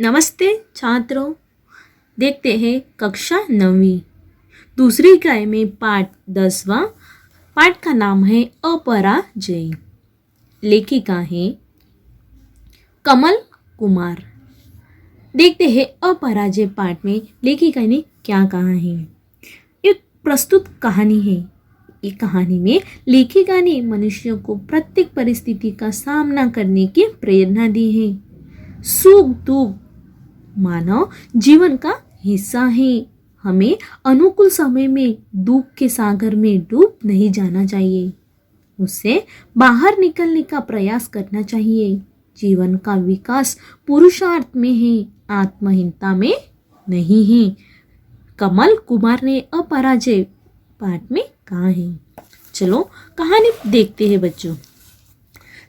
नमस्ते छात्रों, देखते हैं कक्षा 9वीं दूसरी इकाई में पाठ 10वां। पाठ का नाम है अपराजय। लेखिका है कमल कुमार। देखते हैं अपराजय पाठ में लेखिका ने क्या कहा है। एक प्रस्तुत कहानी है। इस कहानी में लेखिका ने मनुष्यों को प्रत्येक परिस्थिति का सामना करने की प्रेरणा दी है। सुख दुख मानव जीवन का हिस्सा है। हमें अनुकूल समय में दुख के सागर में डूब नहीं जाना चाहिए, उससे बाहर निकलने का प्रयास करना चाहिए। जीवन का विकास पुरुषार्थ में है, आत्महीनता में नहीं है। कमल कुमार ने अपराजय पाठ में कहा है। चलो कहानी देखते हैं बच्चों।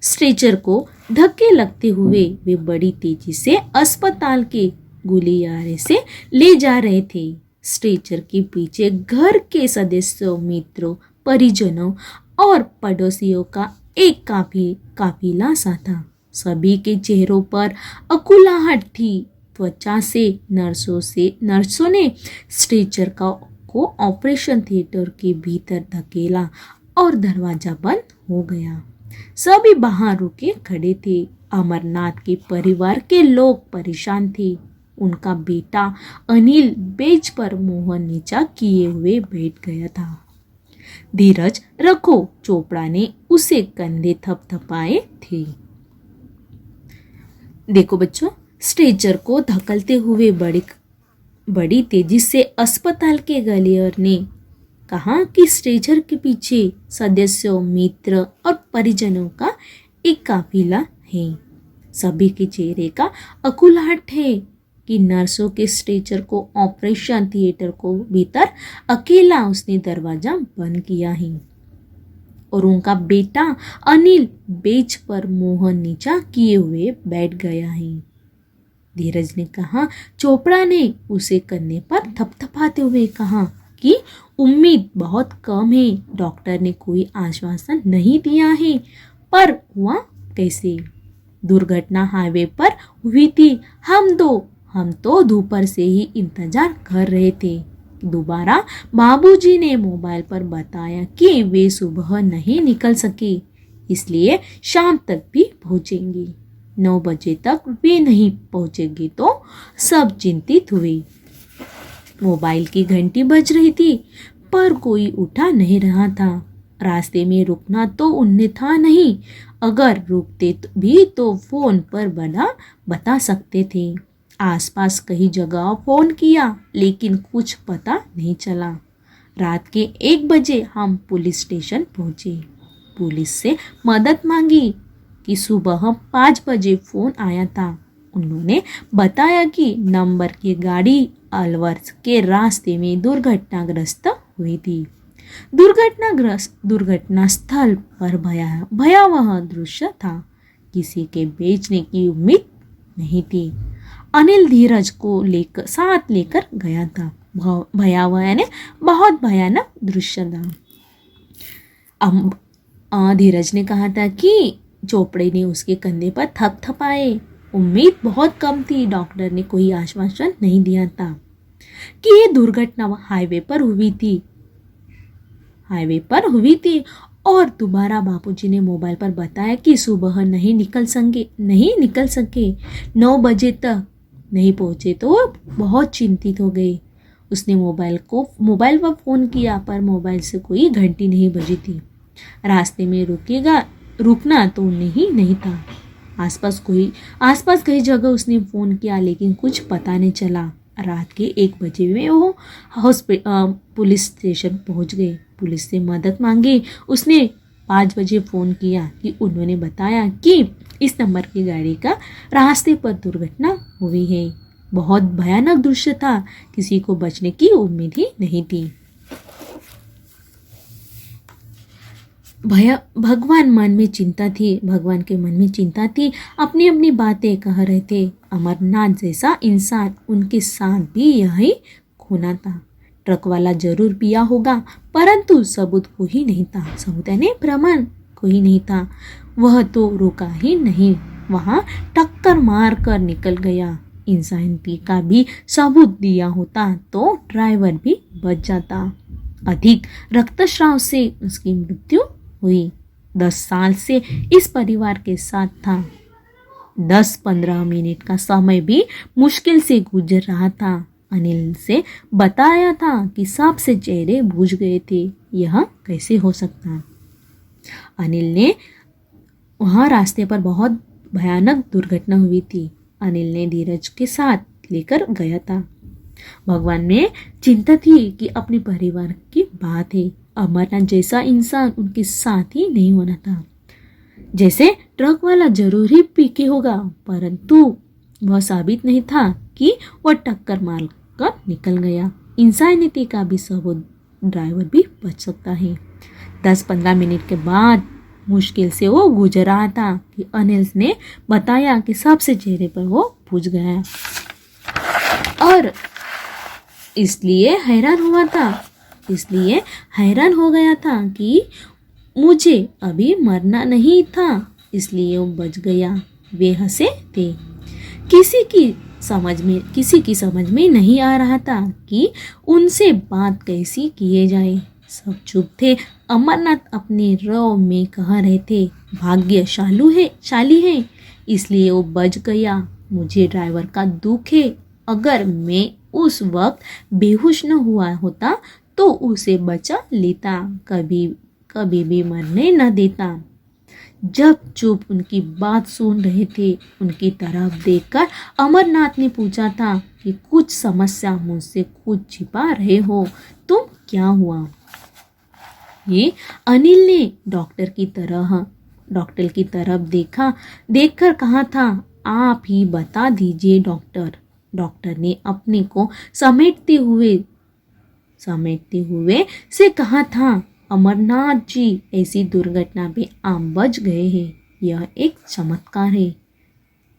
स्ट्रेचर को धक्के लगते हुए वे बड़ी तेजी से अस्पताल के गलियारे से ले जा रहे थे। स्ट्रेचर के पीछे घर के सदस्यों, मित्रों, परिजनों और पड़ोसियों का एक काफिला सा था। सभी के चेहरों पर अकुलाहट थी। त्वचा से नर्सों ने स्ट्रेचर को ऑपरेशन थिएटर के भीतर धकेला और दरवाजा बंद हो गया। सभी बाहर रुके खड़े थे। अमरनाथ के परिवार के लोग परेशान थे। उनका बेटा अनिल बेंच पर मुंह नीचा किए हुए बैठ गया था। धीरज रखो, चोपड़ा ने उसे कंधे थपथपाए थे। देखो बच्चों, स्ट्रेचर को धकलते हुए बड़ी तेजी से अस्पताल के गलियारे ने कहा कि स्ट्रेचर के पीछे सदस्यों, मित्र और परिजनों का एक काफिला है। सभी के चेहरे का अकुलाहट है कि नर्सों के स्ट्रेचर को ऑपरेशन थिएटर को भीतर अकेला उसने दरवाजा बंद किया है और उनका बेटा अनिल बेंच पर मुंह नीचा किए हुए बैठ गया है। धीरज ने कहा। चोपड़ा ने उसे कंधे पर थपथपाते हुए कहा कि उम्मीद बहुत कम है। डॉक्टर ने कोई आश्वासन नहीं दिया है, पर हुआ कैसे? दुर्घटना हाईवे पर हुई थी। हम तो दोपहर से ही इंतजार कर रहे थे। दोबारा बाबूजी ने मोबाइल पर बताया कि वे सुबह नहीं निकल सके, इसलिए शाम तक भी पहुंचेंगे। 9 बजे तक वे नहीं पहुंचेंगे तो सब चिंतित हुए। मोबाइल की घंटी बज रही थी, पर कोई उठा नहीं रहा था। रास्ते में रुकना तो उन्हें था नहीं। अगर रुकते भी तो फोन पर बता सकते थे। आसपास कई जगह फोन किया, लेकिन कुछ पता नहीं चला। रात के 1 बजे हम पुलिस स्टेशन पहुंचे। पुलिस से मदद मांगी कि सुबह 5 बजे फोन आया था। उन्होंने बताया कि नंबर की गाड़ी अलवर के रास्ते में दुर्घटनाग्रस्त हुई थी। दुर्घटना स्थल पर भयावह दृश्य था। किसी के बेचने की उम्मीद नहीं थी। अनिल धीरज को साथ लेकर गया था। भयावह यानी बहुत भयानक दृश्य था। धीरज ने कहा था कि चोपड़े ने उसके कंधे पर थपथपाए। उम्मीद बहुत कम थी। डॉक्टर ने कोई आश्वासन नहीं दिया था कि ये दुर्घटना हाईवे पर हुई थी और दोबारा बापूजी ने मोबाइल पर बताया कि सुबह नहीं निकल सके। 9 बजे तक नहीं पहुंचे तो बहुत चिंतित हो गए। उसने मोबाइल पर फोन किया, पर मोबाइल से कोई घंटी नहीं बजी थी। रास्ते में रुकना तो नहीं था। आसपास कई जगह उसने फ़ोन किया, लेकिन कुछ पता नहीं चला। रात के 1 बजे में वो पुलिस स्टेशन पहुंच गए। पुलिस से मदद मांगी। उसने 5 बजे फ़ोन किया कि उन्होंने बताया कि इस नंबर की गाड़ी का रास्ते पर दुर्घटना हुई है। बहुत भयानक दृश्य था। किसी को बचने की उम्मीद ही नहीं थी। भगवान के मन में चिंता थी। अपनी बातें कह रहे थे। अमरनाथ जैसा इंसान, उनके साथ भी यही होना था। ट्रक वाला जरूर पिया होगा, परंतु सबूत कोई नहीं था। सबूत यानी प्रमाण कोई नहीं था। वह तो रुका ही नहीं, वहां टक्कर मार कर निकल गया। इंसानियत का भी सबूत दिया होता तो ड्राइवर भी बच जाता। अधिक रक्तस्राव से उसकी मृत्यु हुई। 10 साल से इस परिवार के साथ था। 10-15 मिनट का समय भी मुश्किल से गुजर रहा था। अनिल से बताया था कि सबसे चेहरे बुझ गए थे। यह कैसे हो सकता? अनिल ने वहाँ रास्ते पर बहुत भयानक दुर्घटना हुई थी। अनिल ने धीरज के साथ लेकर गया था। भगवान में चिंता थी कि अपने परिवार की बात है। अमरनाथ जैसा इंसान उनके साथ ही नहीं होना था। जैसे ट्रक वाला जरूर ही पीके होगा, परंतु वह साबित नहीं था कि वह टक्कर मार कर निकल गया। इंसानियत का भी सबूत ड्राइवर भी बच सकता है। 10-15 मिनट के बाद मुश्किल से वो गुजर रहा था कि अनिल ने बताया कि सबसे चेहरे पर वो पूछ गया और इसलिए हैरान हो गया था कि मुझे अभी मरना नहीं था, इसलिए वो बच गया। वे हंसे थे। किसी की समझ में नहीं आ रहा था कि उनसे बात कैसी किए जाए। सब चुप थे। अमरनाथ अपने रव में कह रहे थे, शाली है इसलिए वो बच गया। मुझे ड्राइवर का दुख है। अगर मैं उस वक्त बेहोश न हुआ होता तो उसे बचा लेता, कभी भी मरने न देता। जब चुप उनकी बात सुन रहे थे, उनकी तरफ देखकर अमरनाथ ने पूछा था कि कुछ समस्या, मुझसे कुछ छिपा रहे हो, तुम क्या हुआ? ये अनिल ने डॉक्टर की तरफ देखकर कहा था, आप ही बता दीजिए डॉक्टर। डॉक्टर ने अपने को समेटते हुए से कहा था, अमरनाथ जी, ऐसी दुर्घटना में आप बच गए हैं, यह एक चमत्कार है।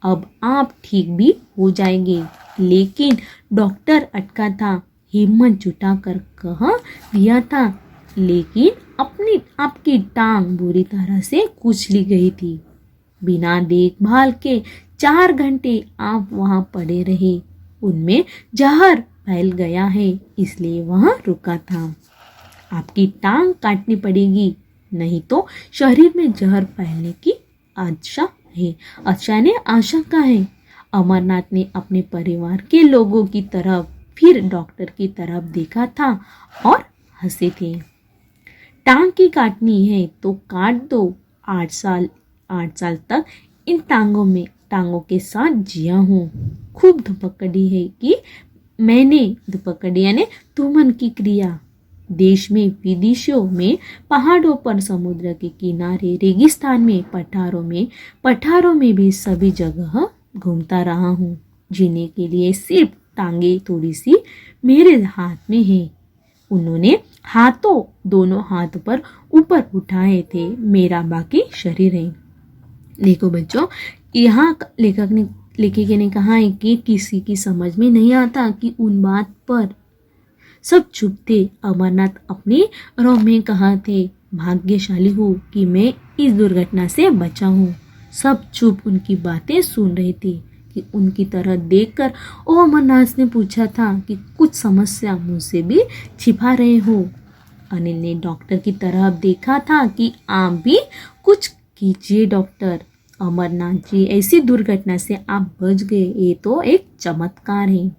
अब आप ठीक भी हो जाएंगे। लेकिन डॉक्टर अटका था। हिम्मत जुटाकर कह दिया था, लेकिन आपकी टांग बुरी तरह से कुचली गई थी। बिना देखभाल के 4 घंटे आप वहां पड़े रहे। उनमें जहर फैल गया है, इसलिए वहां रुका था। आपकी टांग काटनी पड़ेगी, नहीं तो शरीर में जहर फैलने की आशंका है। अमरनाथ ने अपने परिवार के लोगों की तरफ फिर डॉक्टर की तरफ देखा था और हंसे थे। टांग की काटनी है तो काट दो। 8 साल तक इन टांगों के साथ जिया हूँ। खूब धुपकड़ी है कि मैंने धुपकड़ी यानी तुमन की क्रिया। देश में विदेशों में, पहाड़ों पर, समुद्र के किनारे, रेगिस्तान में, पठारों में भी सभी जगह घूमता रहा हूँ। जीने के लिए सिर्फ टांगे थोड़ी सी मेरे हाथ में है। उन्होंने दोनों हाथ पर ऊपर उठाए थे। मेरा बाकी शरीर है। देखो बच्चों, यहाँ लेखक ने कहा है कि किसी की समझ में नहीं आता कि उन बात पर सब चुप थे। अमरनाथ अपने रव में कहा थे, भाग्यशाली हूँ कि मैं इस दुर्घटना से बचा हूँ। सब चुप उनकी बातें सुन रहे थे कि उनकी तरह देखकर ओ अमरनाथ ने पूछा था कि कुछ समस्या मुझसे भी छिपा रहे हो। अनिल ने डॉक्टर की तरफ देखा था कि आप भी कुछ कीजिए डॉक्टर। अमरनाथ जी, ऐसी दुर्घटना से आप बच गए, ये तो एक चमत्कार है।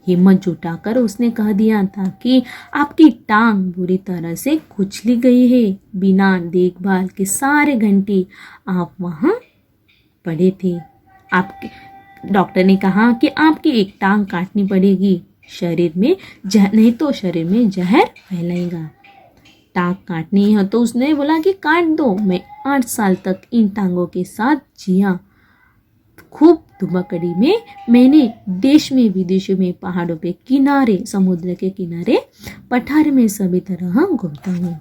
हिम्मत जुटाकर उसने कह दिया था कि आपकी टांग बुरी तरह से कुचली गई है। बिना देखभाल के सारे घंटे आप वहां पड़े थे। डॉक्टर ने कहा कि आपकी एक टांग काटनी पड़ेगी, नहीं तो शरीर में जहर फैलाएगा। टांग काटनी है तो उसने बोला कि काट दो। मैं 8 साल तक इन टांगों के साथ जिया। खूब धुपकड़ी में मैंने देश में, विदेशों में, पहाड़ों पे, किनारे, समुद्र के किनारे, पठार में सभी तरह घूमता हूँ।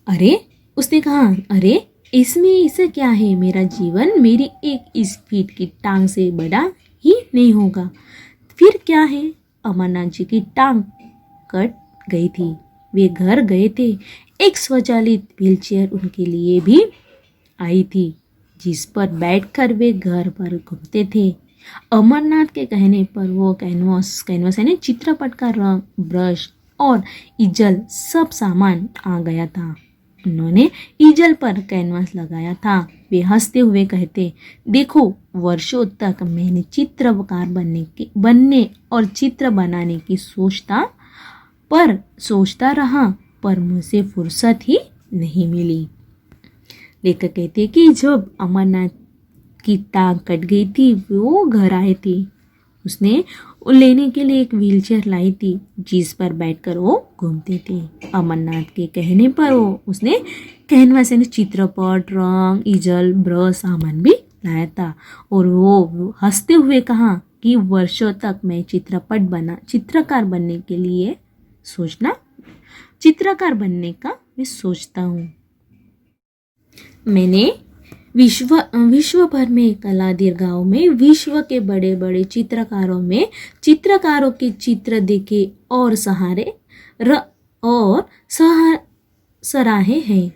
अरे, उसने कहा, अरे इसमें ऐसा क्या है? मेरा जीवन मेरी एक स्पीड की टांग से बड़ा ही नहीं होगा। फिर क्या है? अमरनाथ जी की टांग कट गई थी। वे घर गए थे। एक स्वचालित व्हीलचेयर उनके लिए भी आई थी। जिस पर बैठकर वे घर पर घूमते थे। अमरनाथ के कहने पर वो कैनवास यानी चित्रपट का रंग, ब्रश और इजल सब सामान आ गया था। उन्होंने इजल पर कैनवास लगाया था। वे हंसते हुए कहते, देखो, वर्षों तक मैंने चित्रकार बनने और चित्र बनाने की सोचता रहा, पर मुझे फुर्सत ही नहीं मिली। लेखक कहते कि जब अमरनाथ की टांग कट गई थी, वो घर आए थे। उसने लेने के लिए एक व्हीलचेयर लाई थी, जिस पर बैठकर वो घूमते थे। अमरनाथ के कहने पर उसने कैनवास यानी चित्रपट, रंग, इजल, ब्रश सामान भी लाया था और वो हंसते हुए कहा कि वर्षों तक मैं चित्रकार बनने का मैं सोचता हूँ। मैंने विश्व भर में कला दीर्घाओं में विश्व के बड़े बड़े चित्रकारों के चित्र देखे और सराहे हैं,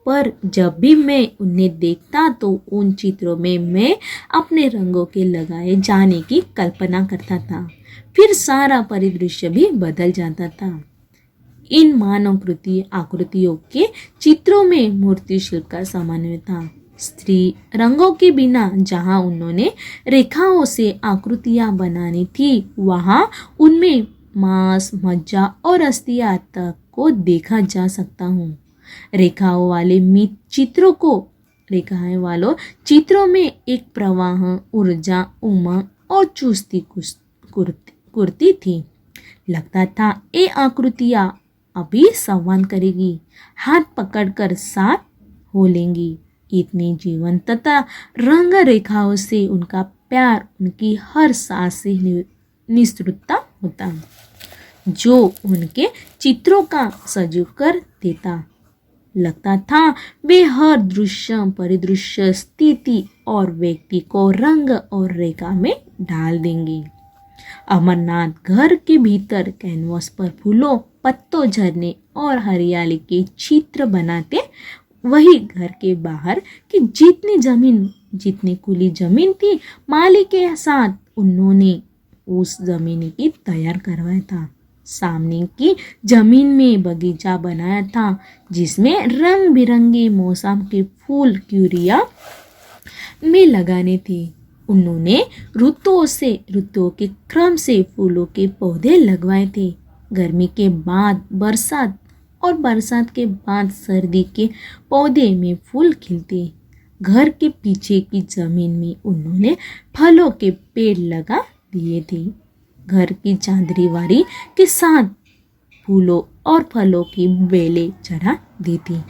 पर जब भी मैं उन्हें देखता तो उन चित्रों में मैं अपने रंगों के लगाए जाने की कल्पना करता था। फिर सारा परिदृश्य भी बदल जाता था। इन मानव आकृतियों के चित्रों में मूर्ति शिल्प का समन्वय था। स्त्री रंगों के बिना जहाँ उन्होंने रेखाओं से आकृतियां बनानी थी, वहाँ उनमें मांस, मज्जा और अस्थियां तक को देखा जा सकता हूँ। रेखाओं वालों चित्रों में एक प्रवाह, ऊर्जा, उमंग और चुस्ती कुर्ती थी। लगता था ये आकृतियां अभी संवाद करेगी, हाथ पकड़कर साथ हो लेंगी। इतनी जीवंतता रंग रेखाओं से उनका प्यार उनकी हर सांस से निस्तृतता होता, जो उनके चित्रों का सजीव कर देता। लगता था वे हर दृश्य, परिदृश्य, स्थिति और व्यक्ति को रंग और रेखा में डाल देंगे। अमरनाथ घर के भीतर कैनवास पर फूलों, पत्तों, झरने और हरियाली के चित्र बनाते, वही घर के बाहर की जितनी खुली जमीन थी, माली के साथ उन्होंने उस जमीन की तैयार करवाया था। सामने की जमीन में बगीचा बनाया था, जिसमें रंग बिरंगे मौसम के फूल क्यूरिया में लगाने थे। उन्होंने ऋतुओं के क्रम से फूलों के पौधे लगवाए थे। गर्मी के बाद बरसात और बरसात के बाद सर्दी के पौधे में फूल खिलते। घर के पीछे की जमीन में उन्होंने फलों के पेड़ लगा दिए थे। घर की चांददीवारी के साथ फूलों और फलों की बेलें चढ़ा दी थी।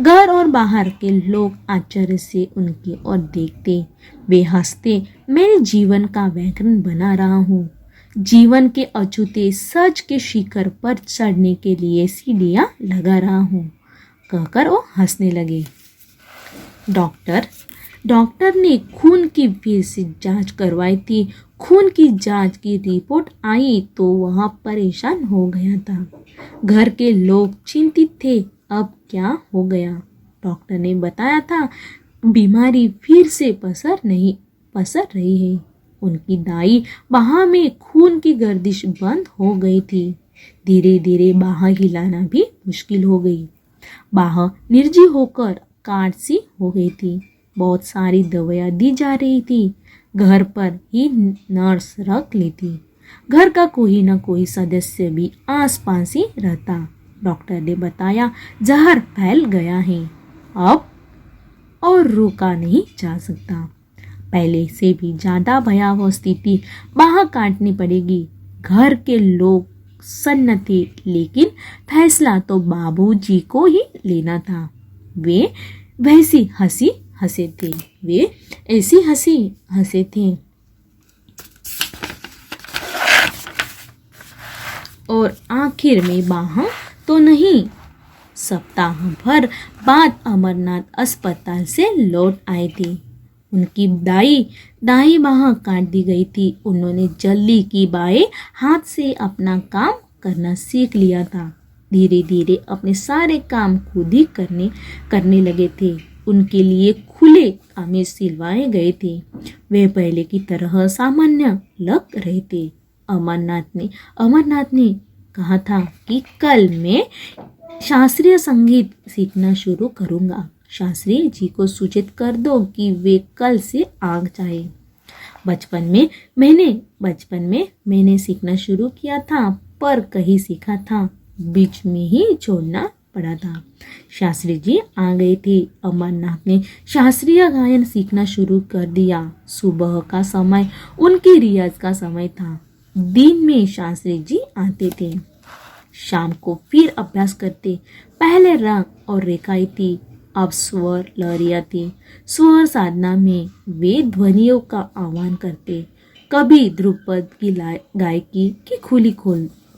घर और बाहर के लोग आश्चर्य से उनकी ओर देखते। वे हंसते, मेरे जीवन का व्याकरण बना रहा हूँ। जीवन के अछूते सच के शिखर पर चढ़ने के लिए सीढ़ियाँ लगा रहा हूँ, कहकर वो हंसने लगे। डॉक्टर ने खून की फिर से जांच करवाई थी। खून की जांच की रिपोर्ट आई तो वह परेशान हो गया था। घर के लोग चिंतित थे, अब क्या हो गया। डॉक्टर ने बताया था, बीमारी फिर से पसर रही है। उनकी दाई बाह में खून की गर्दिश बंद हो गई थी। धीरे धीरे बाह हिलाना भी मुश्किल हो गई। बाह निर्जीव होकर काट सी हो गई थी। बहुत सारी दवाइयाँ दी जा रही थी। घर पर ही नर्स रख ली थी। घर का कोई न कोई सदस्य भी आस पास ही रहता। डॉक्टर ने बताया, जहर फैल गया है, अब और रोका नहीं जा सकता। पहले से भी ज्यादा भयावह स्थिति बाहर काटनी पड़ेगी। घर के लोग सन्न थे, लेकिन फैसला तो बाबूजी को ही लेना था। वे ऐसी हंसी हंसे थे और आखिर में बाह तो नहीं। सप्ताह भर बाद अमरनाथ अस्पताल से लौट आए थे। उनकी दाई बाह काट दी गई थी। उन्होंने जल्दी की बाएं हाथ से अपना काम करना सीख लिया था। धीरे धीरे अपने सारे काम खुद ही करने लगे थे। उनके लिए खुले कमीज सिलवाए गए थे। वे पहले की तरह सामान्य लग रहे थे। अमरनाथ ने कहा था कि कल मैं शास्त्रीय संगीत सीखना शुरू करूंगा। शास्त्री जी को सूचित कर दो कि वे कल से आ जाए। बचपन में मैंने सीखना शुरू किया था, पर कहीं सीखा था, बीच में ही छोड़ना पड़ा था। शास्त्री जी आ गए थे। अमरनाथ ने शास्त्रीय गायन सीखना शुरू कर दिया। सुबह का समय उनकी रियाज का समय था। दिन में शास्त्री जी आते थे, शाम को फिर अभ्यास करते। पहले रंग और रेखाएं थी, अब स्वर लहरियां थी। स्वर साधना में वे ध्वनियों का आह्वान करते। कभी ध्रुपद की गायकी की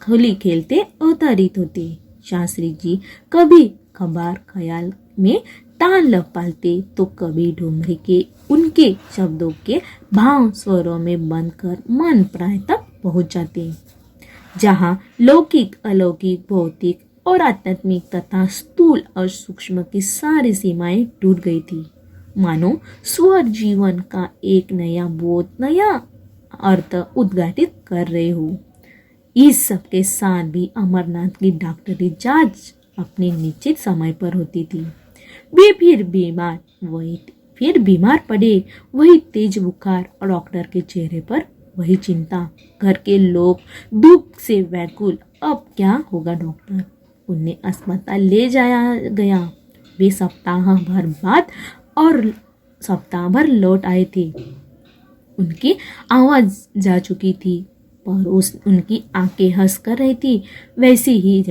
खुली खेलते अवतरित होते। शास्त्री जी कभी खबार ख्याल में तान लग पालते, तो कभी ढूंढे के उनके शब्दों के भाव स्वरों में बंद कर मन प्राय तक पहुंच जाते, जहाँ लौकिक, अलौकिक, भौतिक और आध्यात्मिक तथा स्थूल और सूक्ष्म की सारी सीमाएं टूट गई थी। मानो स्वर जीवन का एक नया बोध, नया अर्थ उद्घाटित कर रहे हो। इस सब के साथ भी अमरनाथ की डॉक्टरी जांच अपने निश्चित समय पर होती थी। वे फिर बीमार पड़े। वही तेज बुखार और डॉक्टर के चेहरे पर वही चिंता। घर के लोग दुख से व्याकुल। अब क्या होगा डॉक्टर? उन्हें अस्पताल ले जाया गया। वे सप्ताह भर लौट आए थे। उनकी आवाज जा चुकी थी, पर उनकी आंखें हंस कर रही थी, वैसी ही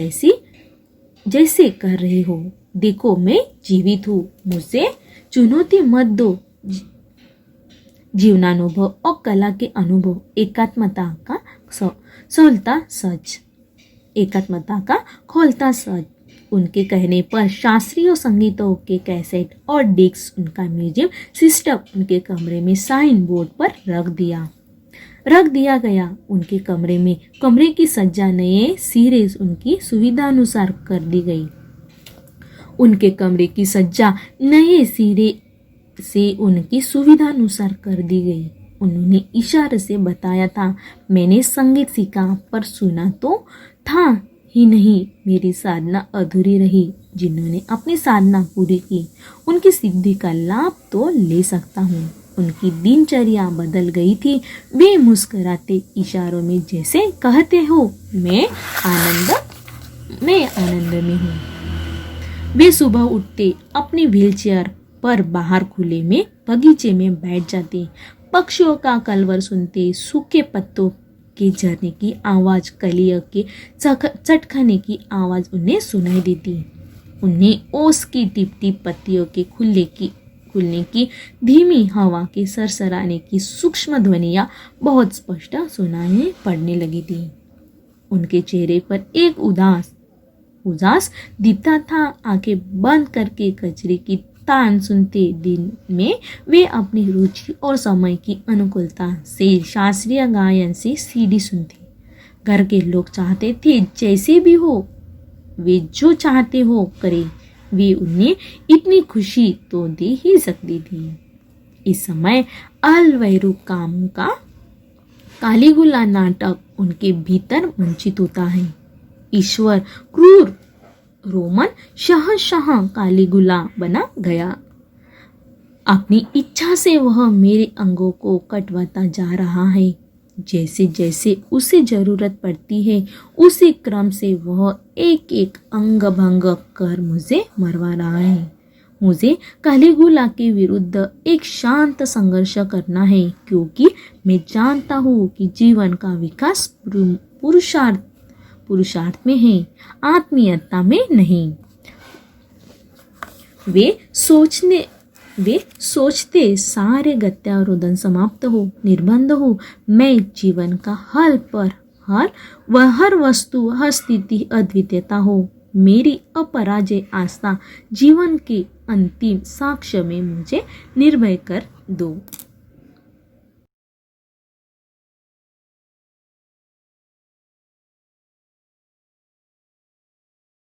जैसे कर रहे हो। देखो, मैं जीवित हूँ, मुझसे चुनौती मत दो। जीवनानुभव और कला के अनुभव, एकात्मता का खोलता सच। उनके कहने पर शास्त्रीय संगीतों के कैसेट और डिस्क उनका म्यूजियम सिस्टम उनके कमरे में साइन बोर्ड पर रख दिया गया। उनके कमरे की सज्जा नए सिरे उनकी सुविधानुसार कर दी गई। उनके कमरे की सज्जा नए सिरे से उनकी सुविधानुसार कर दी गई। उन्होंने इशारे से बताया था, मैंने संगीत सीखा, पर सुना तो था ही नहीं। मेरी साधना अधूरी रही। जिन्होंने अपनी साधना पूरी की, उनकी सिद्धि का लाभ तो ले सकता हूँ। उनकी दिनचर्या बदल गई थी। वे मुस्कुराते इशारों में जैसे कहते हो, मैं आनंद में हूँ। वे सुबह उठते, अपनी व्हीलचेयर पर बाहर खुले में बगीचे में बैठ जाते, पक्षियों का कलरव सुनते, सूखे पत्तों के झरने की आवाज, कलियों के चटखने की आवाज उन्हें सुनाई देती। उन्हें ओस की टिप टिप, पत्तियों के खुलने की धीमी हवा के सरसराने की सूक्ष्म ध्वनियाँ बहुत स्पष्ट सुनाई पड़ने लगी थी। उनके चेहरे पर एक उदास दिखता था। आंखें बंद करके कचरे की तान सुनते। दिन में वे अपनी रुचि और समय की अनुकूलता से शास्त्रीय गायन से सीडी सुनते। घर के लोग चाहते थे जैसे भी हो, वे जो चाहते हो करे। वे उन्हें इतनी खुशी तो दे ही सकती थी। इस समय अलवैरू कामों का कालीगुला नाटक उनके भीतर मंचित होता है। ईश्वर क्रूर रोमन शहंशाह कालीगुला बना गया। अपनी इच्छा से वह मेरे अंगों को कटवाता जा रहा है। जैसे जैसे उसे जरूरत पड़ती है, उसी क्रम से वह एक एक अंग भंग कर मुझे मरवा रहा है। मुझे कालीगुला के विरुद्ध एक शांत संघर्ष करना है, क्योंकि मैं जानता हूँ कि जीवन का विकास पुरुषार्थ में है, आत्मीयता में नहीं। वे सोचते सारे गत्यारोधन समाप्त हो, निर्बंध हो। मैं जीवन का हर वस्तु, हर स्थिति अद्वितीयता हो। मेरी अपराजय आस्था जीवन के अंतिम साक्ष्य में मुझे निर्भय कर दो।